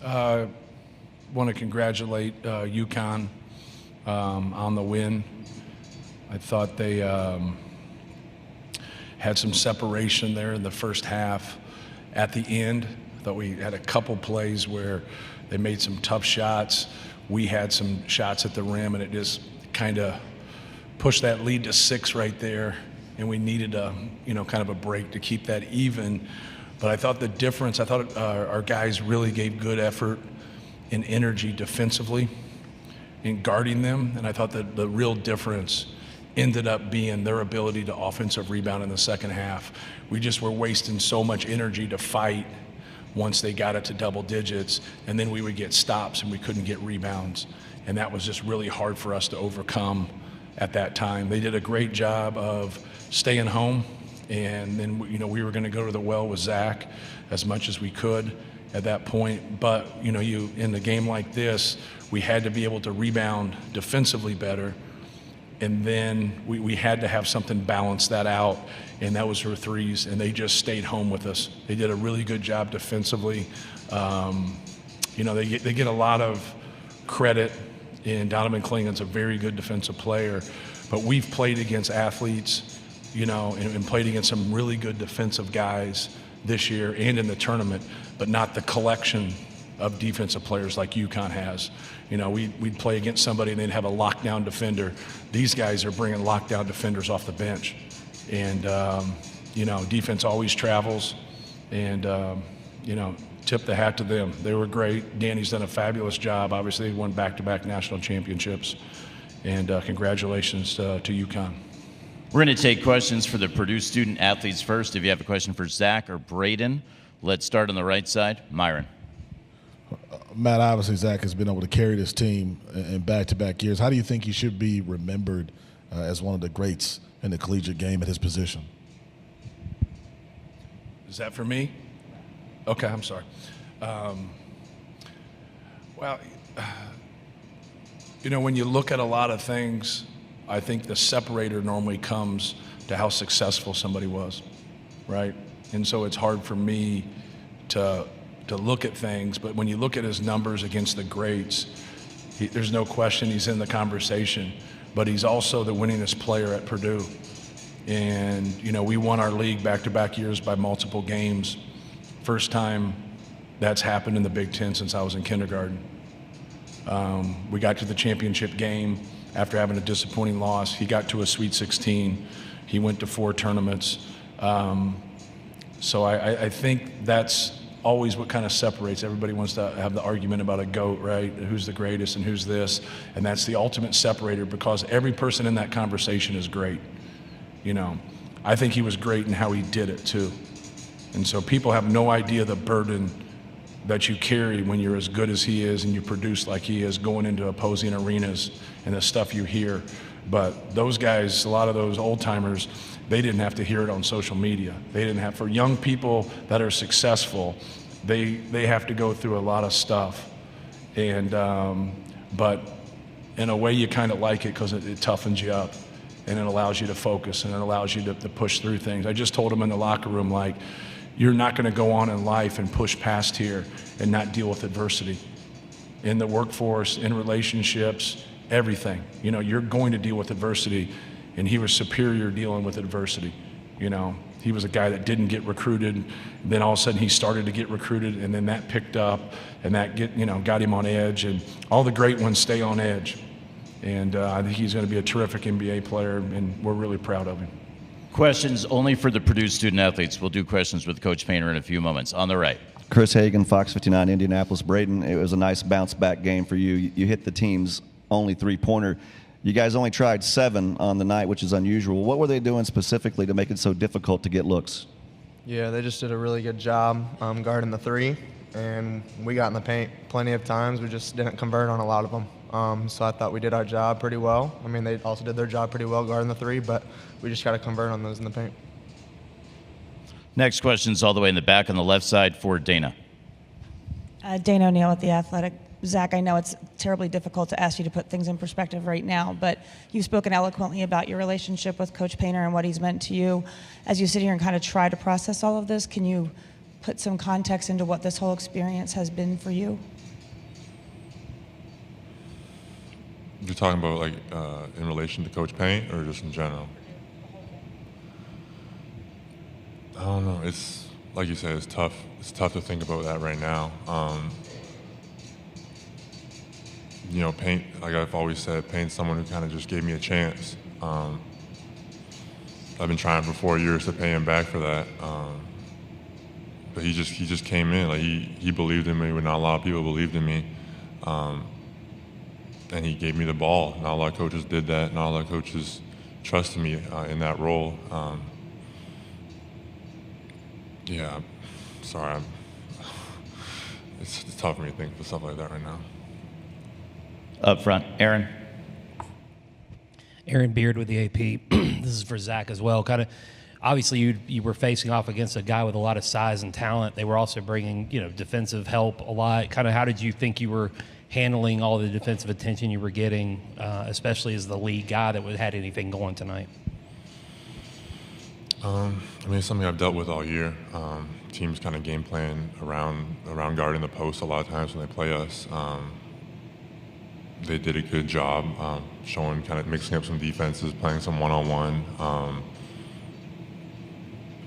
Want to congratulate UConn on the win. I thought they had some separation there in the first half. At the end, I thought we had a couple plays where they made some tough shots. We had some shots at the rim, and it just kind of pushed that lead to 6 right there. And we needed a, kind of a break to keep that even. But I thought the difference, our guys really gave good effort and energy defensively in guarding them. And I thought that the real difference ended up being their ability to offensive rebound in the second half. We just were wasting so much energy to fight once they got it to double digits, and then we would get stops and we couldn't get rebounds. And that was just really hard for us to overcome at that time. They did a great job of staying home, and then we were going to go to the well with Zach as much as we could at that point. But you in a game like this, we had to be able to rebound defensively better, and then we had to have something balance that out, and that was her threes, and they just stayed home with us. They did a really good job defensively. They get a lot of credit, and Donovan Klingon's a very good defensive player, but we've played against athletes, and played against some really good defensive guys this year and in the tournament, but not the collection of defensive players like UConn has. We'd play against somebody and they'd have a lockdown defender. These guys are bringing lockdown defenders off the bench. And, defense always travels. And, tip the hat to them. They were great. Danny's done a fabulous job. Obviously, they won back-to-back national championships. And congratulations to UConn. We're going to take questions for the Purdue student athletes first. If you have a question for Zach or Braden, let's start on the right side. Myron. Matt, obviously Zach has been able to carry this team in back-to-back years. How do you think he should be remembered as one of the greats in the collegiate game at his position? Is that for me? Okay, I'm sorry. When you look at a lot of things, I think the separator normally comes to how successful somebody was, right? And so it's hard for me to look at things, but when you look at his numbers against the greats, there's no question he's in the conversation, but he's also the winningest player at Purdue. And, we won our league back-to-back years by multiple games. First time that's happened in the Big Ten since I was in kindergarten. We got to the championship game after having a disappointing loss. He got to a Sweet 16. He went to 4 tournaments. So I think that's always what kind of separates. Everybody wants to have the argument about a GOAT, right? Who's the greatest and who's this? And that's the ultimate separator, because every person in that conversation is great. I think he was great in how he did it too. And so people have no idea the burden that you carry when you're as good as he is and you produce like he is going into opposing arenas and the stuff you hear. But those guys, a lot of those old timers, they didn't have to hear it on social media. They didn't have, for young people that are successful, they have to go through a lot of stuff. And, but in a way you kind of like it because it toughens you up and it allows you to focus and it allows you to push through things. I just told him in the locker room, like, you're not going to go on in life and push past here and not deal with adversity. In the workforce, in relationships, everything. You're going to deal with adversity, and he was superior dealing with adversity. He was a guy that didn't get recruited. Then all of a sudden he started to get recruited, and then that picked up, and that got him on edge. And all the great ones stay on edge. And I think he's going to be a terrific NBA player, and we're really proud of him. Questions only for the Purdue student athletes. We'll do questions with Coach Painter in a few moments. On the right. Chris Hagan, Fox 59, Indianapolis. Braden, it was a nice bounce-back game for you. You hit the team's only three-pointer. You guys only tried 7 on the night, which is unusual. What were they doing specifically to make it so difficult to get looks? Yeah, they just did a really good job guarding the 3, and we got in the paint plenty of times. We just didn't convert on a lot of them. So I thought we did our job pretty well. I mean, they also did their job pretty well guarding the 3, but we just got to convert on those in the paint. Next question's all the way in the back on the left side for Dana. Dana ONeil at The Athletic. Zach, I know it's terribly difficult to ask you to put things in perspective right now, but you've spoken eloquently about your relationship with Coach Painter and what he's meant to you. As you sit here and kind of try to process all of this, can you put some context into what this whole experience has been for you? You're talking about like in relation to Coach Payne or just in general? I don't know. It's like you said, it's tough. It's tough to think about that right now. You know, Payne, like I've always said, Payne's someone who kind of just gave me a chance. I've been trying for 4 years to pay him back for that. But he just came in. Like he believed in me when not a lot of people believed in me. And he gave me the ball. Not a lot of coaches did that. Not a lot of coaches trusted me in that role. Yeah, sorry. It's tough for me to think of stuff like that right now. Up front, Aaron. Aaron Beard with the AP. This is for Zach as well. Kind of, obviously, you were facing off against a guy with a lot of size and talent. They were also bringing, defensive help a lot. Kind of, how did you think you were handling all the defensive attention you were getting, especially as the lead guy that had anything going tonight? I mean, it's something I've dealt with all year. Teams kind of game plan around guarding the post a lot of times when they play us. They did a good job showing, kind of mixing up some defenses, playing some one-on-one.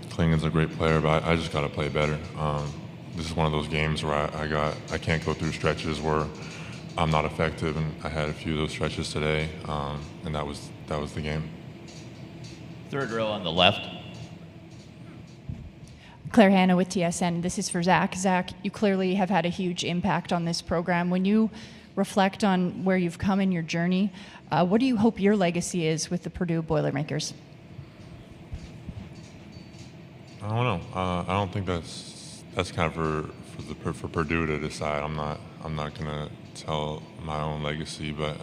Klingon's a great player, but I just got to play better. This is one of those games where I can't go through stretches where I'm not effective, and I had a few of those stretches today, and that was the game. Third row on the left. Claire Hanna with TSN. This is for Zach. Zach, you clearly have had a huge impact on this program. When you reflect on where you've come in your journey, what do you hope your legacy is with the Purdue Boilermakers? I don't know. I don't think that's kind of for Purdue to decide. I'm not gonna tell my own legacy, but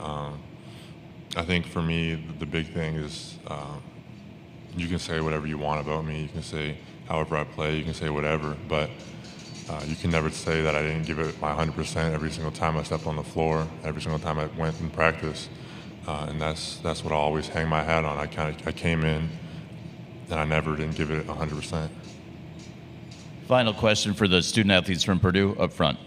I think for me the big thing is you can say whatever you want about me. You can say however I play. You can say whatever, but you can never say that I didn't give it my 100% every single time I stepped on the floor, every single time I went in practice, and that's what I always hang my hat on. I came in, and I never didn't give it 100%. Final question for the student athletes from Purdue up front.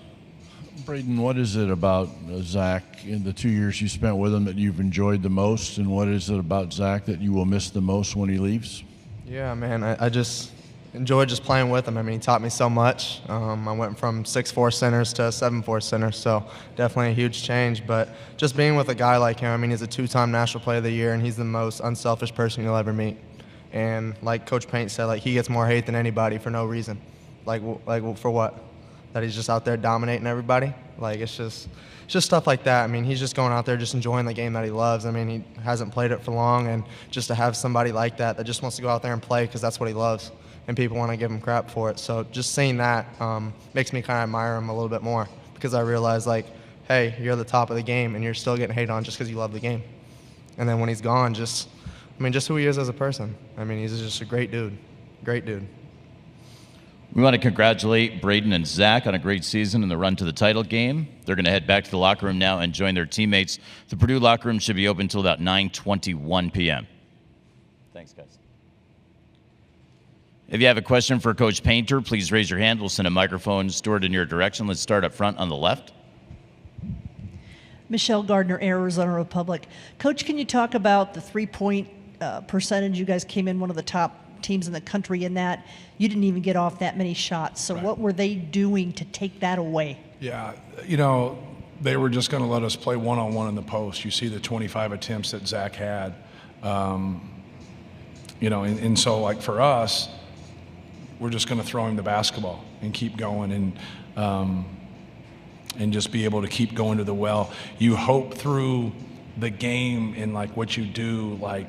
Braden, what is it about Zach in the 2 years you spent with him that you've enjoyed the most, and what is it about Zach that you will miss the most when he leaves? Yeah, man, I just enjoyed just playing with him. I mean, he taught me so much. I went from 6'4" centers to 7'4" centers, so definitely a huge change. But just being with a guy like him, I mean, he's a 2-time National Player of the Year, and he's the most unselfish person you'll ever meet. And like Coach Payne said, like, he gets more hate than anybody for no reason. Like for what? That he's just out there dominating everybody? Like, it's just stuff like that. I mean, he's just going out there just enjoying the game that he loves. I mean, he hasn't played it for long, and just to have somebody like that just wants to go out there and play because that's what he loves, and people want to give him crap for it. So just seeing that makes me kind of admire him a little bit more, because I realize, like, hey, you're the top of the game, and you're still getting hated on just because you love the game. And then when he's gone, just who he is as a person. I mean, he's just a great dude. Great dude. We want to congratulate Braden and Zach on a great season and the run to the title game. They're going to head back to the locker room now and join their teammates. The Purdue locker room should be open until about 9:21 p.m. Thanks, guys. If you have a question for Coach Painter, please raise your hand. We'll send a microphone stored in your direction. Let's start up front on the left. Michelle Gardner, Arizona Republic. Coach, can you talk about the three-point percentage? You guys came in one of the top teams in the country in that. You didn't even get off that many shots. So what were they doing to take that away? Yeah, they were just going to let us play one-on-one in the post. You see the 25 attempts that Zach had. And so, like, for us, we're just going to throw him the basketball and keep going and just be able to keep going to the well. You hope through the game and, like, what you do, like,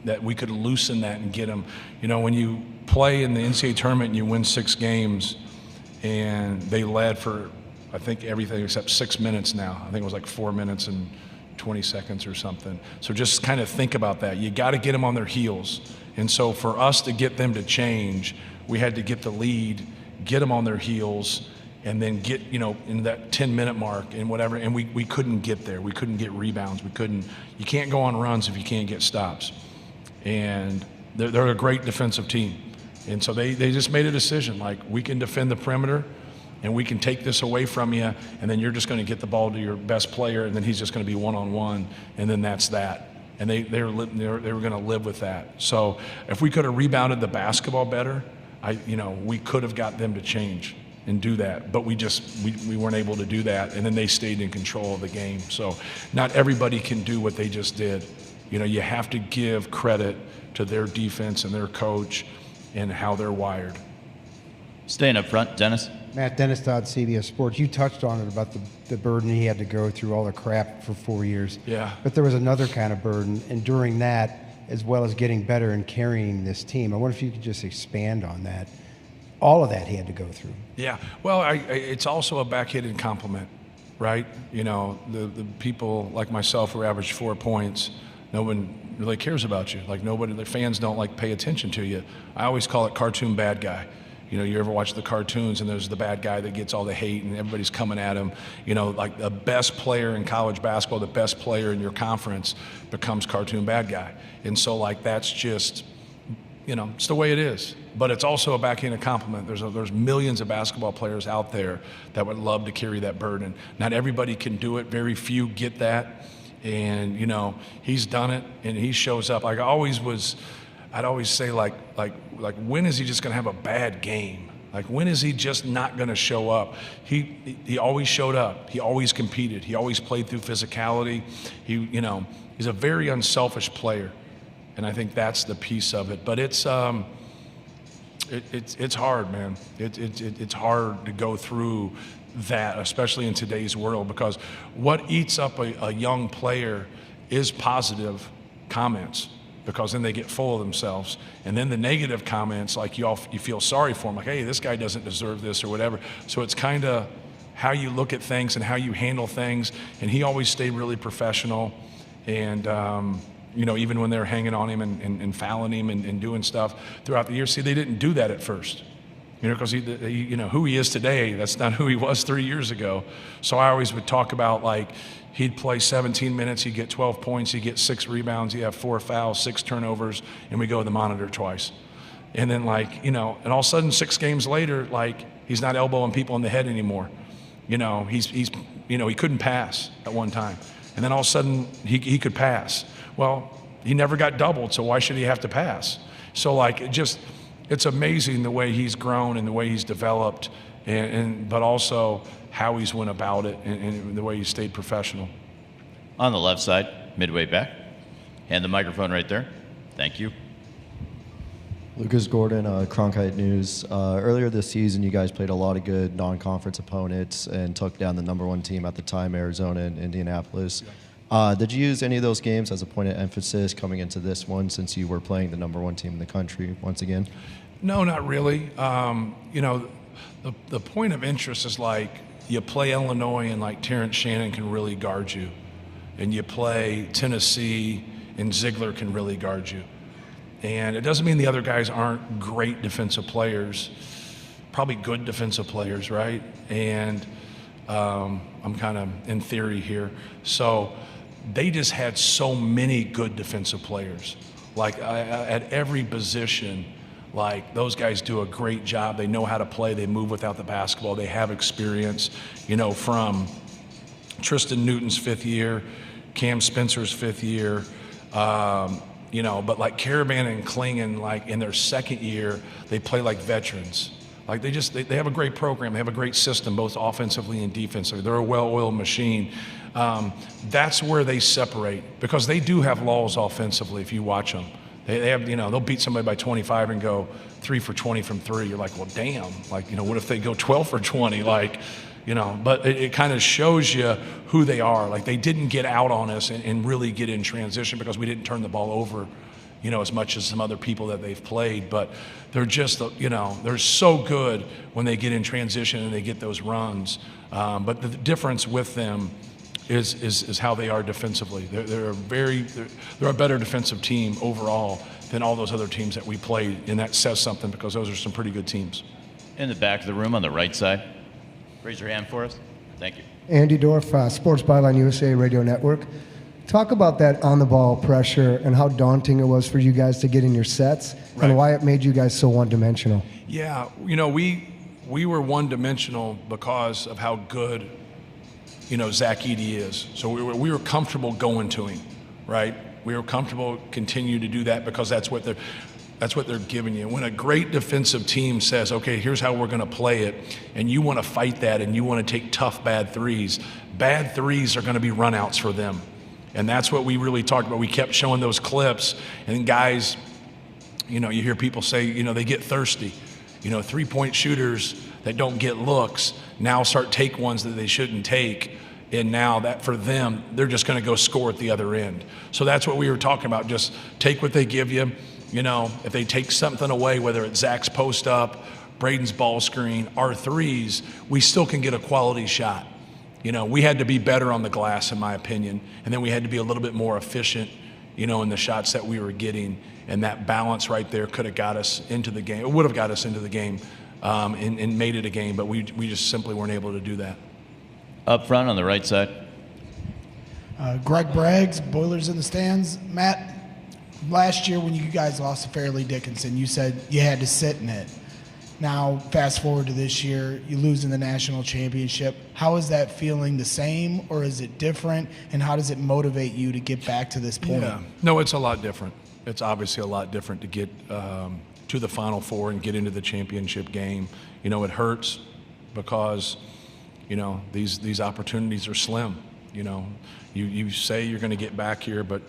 that we could loosen that and get them. When you play in the NCAA tournament and you win 6 games, and they led for, I think, everything except 6 minutes now. I think it was like 4 minutes and 20 seconds or something. So just kind of think about that. You got to get them on their heels. And so for us to get them to change, we had to get the lead, get them on their heels, and then get, in that 10-minute mark and whatever. And we couldn't get there. We couldn't get rebounds. You can't go on runs if you can't get stops. And they're a great defensive team. And so they just made a decision, like, we can defend the perimeter and we can take this away from you, and then you're just going to get the ball to your best player, and then he's just going to be one-on-one, and then that's that. And they were going to live with that. So if we could have rebounded the basketball better, we could have got them to change and do that. But we weren't able to do that, and then they stayed in control of the game. So not everybody can do what they just did. You have to give credit to their defense and their coach and how they're wired. Staying up front, Dennis. Matt Dennis, CBS Sports. You touched on it about the burden he had to go through, all the crap for 4 years. Yeah. But there was another kind of burden, and during that, as well as getting better and carrying this team, I wonder if you could just expand on that. All of that he had to go through. Yeah. Well, it's also a backhanded compliment, right? The people like myself who average 4 points, no one really cares about you. Like, the fans don't pay attention to you. I always call it cartoon bad guy. You ever watch the cartoons and there's the bad guy that gets all the hate and everybody's coming at him. Like the best player in college basketball, the best player in your conference becomes cartoon bad guy. And so that's just, it's the way it is. But it's also a backhanded compliment. There's millions of basketball players out there that would love to carry that burden. Not everybody can do it. Very few get that. And, he's done it and he shows up. I'd always say when is he just going to have a bad game? Like, when is he just not going to show up? He always showed up. He always competed. He always played through physicality. He's a very unselfish player, and I think that's the piece of it. But it's hard, man. It's hard to go through that, especially in today's world, because what eats up a young player is positive comments, because then they get full of themselves. And then the negative comments, you feel sorry for them, like, hey, this guy doesn't deserve this or whatever. So it's kind of how you look at things and how you handle things. And he always stayed really professional. And, even when they were hanging on him and fouling him and doing stuff throughout the year. See, they didn't do that at first. Because who he is today, that's not who he was 3 years ago. So I always would talk about, he'd play 17 minutes, he'd get 12 points, he'd get 6 rebounds, he'd have 4 fouls, 6 turnovers, and we go to the monitor twice. And then and all of a sudden 6 games later, he's not elbowing people in the head anymore. He couldn't pass at one time. And then all of a sudden he could pass. Well, he never got doubled, so why should he have to pass? So it's amazing the way he's grown and the way he's developed, but also how he's went about it and the way he stayed professional. On the left side, midway back. Hand the microphone right there. Thank you. Lucas Gordon, Cronkite News. Earlier this season, you guys played a lot of good non-conference opponents and took down the #1 team at the time, Arizona and Indianapolis. Did you use any of those games as a point of emphasis coming into this one, since you were playing the #1 team in the country once again? No, not really. The point of interest is you play Illinois and Terrence Shannon can really guard you, and you play Tennessee and Ziegler can really guard you. And it doesn't mean the other guys aren't great defensive players, probably good defensive players, right? And I'm kind of in theory here. So they just had so many good defensive players. At every position, those guys do a great job. They know how to play. They move without the basketball. They have experience, from Tristan Newton's 5th year, Cam Spencer's 5th year, but Caravan and Klingon, in their 2nd year, they play like veterans. They have a great program. They have a great system, both offensively and defensively. They're a well-oiled machine. That's where they separate, because they do have laws offensively if you watch them. They have, they'll beat somebody by 25 and go 3 for 20 from 3. You're like, well, damn. What if they go 12 for 20? But it kind of shows you who they are. They didn't get out on us and really get in transition, because we didn't turn the ball over, as much as some other people that they've played. But they're just, they're so good when they get in transition and they get those runs. But the difference with them is how they are defensively. They're a better defensive team overall than all those other teams that we played, and that says something, because those are some pretty good teams. In the back of the room on the right side. Raise your hand for us. Thank you. Andy Dorff, Sports Byline USA Radio Network. Talk about that on-the-ball pressure and how daunting it was for you guys to get in your sets and why it made you guys so one-dimensional. Yeah, we were one-dimensional because of how good, Zach Edey is. So we were comfortable going to him, right? We were comfortable continue to do that because that's what they're giving you. When a great defensive team says, okay, here's how we're going to play it, and you want to fight that and you want to take tough bad threes are going to be runouts for them. And that's what we really talked about. We kept showing those clips, and guys, you hear people say, they get thirsty. Three-point shooters that don't get looks now start take ones that they shouldn't take. And now that for them, they're just going to go score at the other end. So that's what we were talking about. Just take what they give you. If they take something away, whether it's Zach's post up, Braden's ball screen, our threes, we still can get a quality shot. We had to be better on the glass, in my opinion, and then we had to be a little bit more efficient, in the shots that we were getting, and that balance right there could have got us into the game. It would have got us into the game and made it a game, but we just simply weren't able to do that. Up front on the right side. Greg Braggs, Boilers in the Stands. Matt, last year when you guys lost to Fairleigh Dickinson, you said you had to sit in it. Now, fast forward to this year, you lose in the national championship. How is that feeling? The same, or is it different? And how does it motivate you to get back to this point? Yeah. No, it's a lot different. It's obviously a lot different to get to the Final Four and get into the championship game. It hurts because, these opportunities are slim. You say you're going to get back here, but,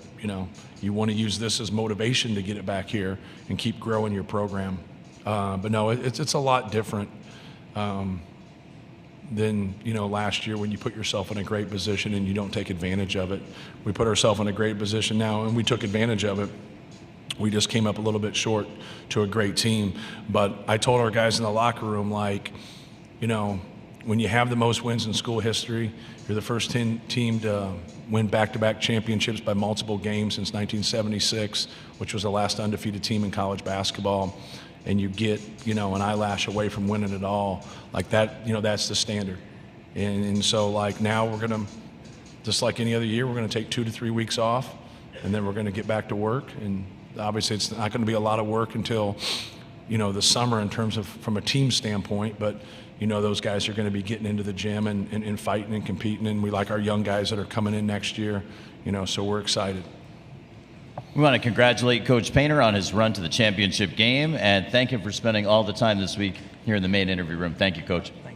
you want to use this as motivation to get it back here and keep growing your program. But no, it's a lot different than last year when you put yourself in a great position and you don't take advantage of it. We put ourselves in a great position now, and we took advantage of it. We just came up a little bit short to a great team. But I told our guys in the locker room, when you have the most wins in school history, you're the first team to win back-to-back championships by multiple games since 1976, which was the last undefeated team in college basketball. And you get, an eyelash away from winning it all, like that, that's the standard. And so, now we're going to, just like any other year, we're going to take 2 to 3 weeks off, and then we're going to get back to work. And obviously it's not going to be a lot of work until, the summer in terms of from a team standpoint, but, those guys are going to be getting into the gym and fighting and competing, and we like our young guys that are coming in next year, so we're excited. We want to congratulate Coach Painter on his run to the championship game and thank him for spending all the time this week here in the main interview room. Thank you, Coach. Thank you.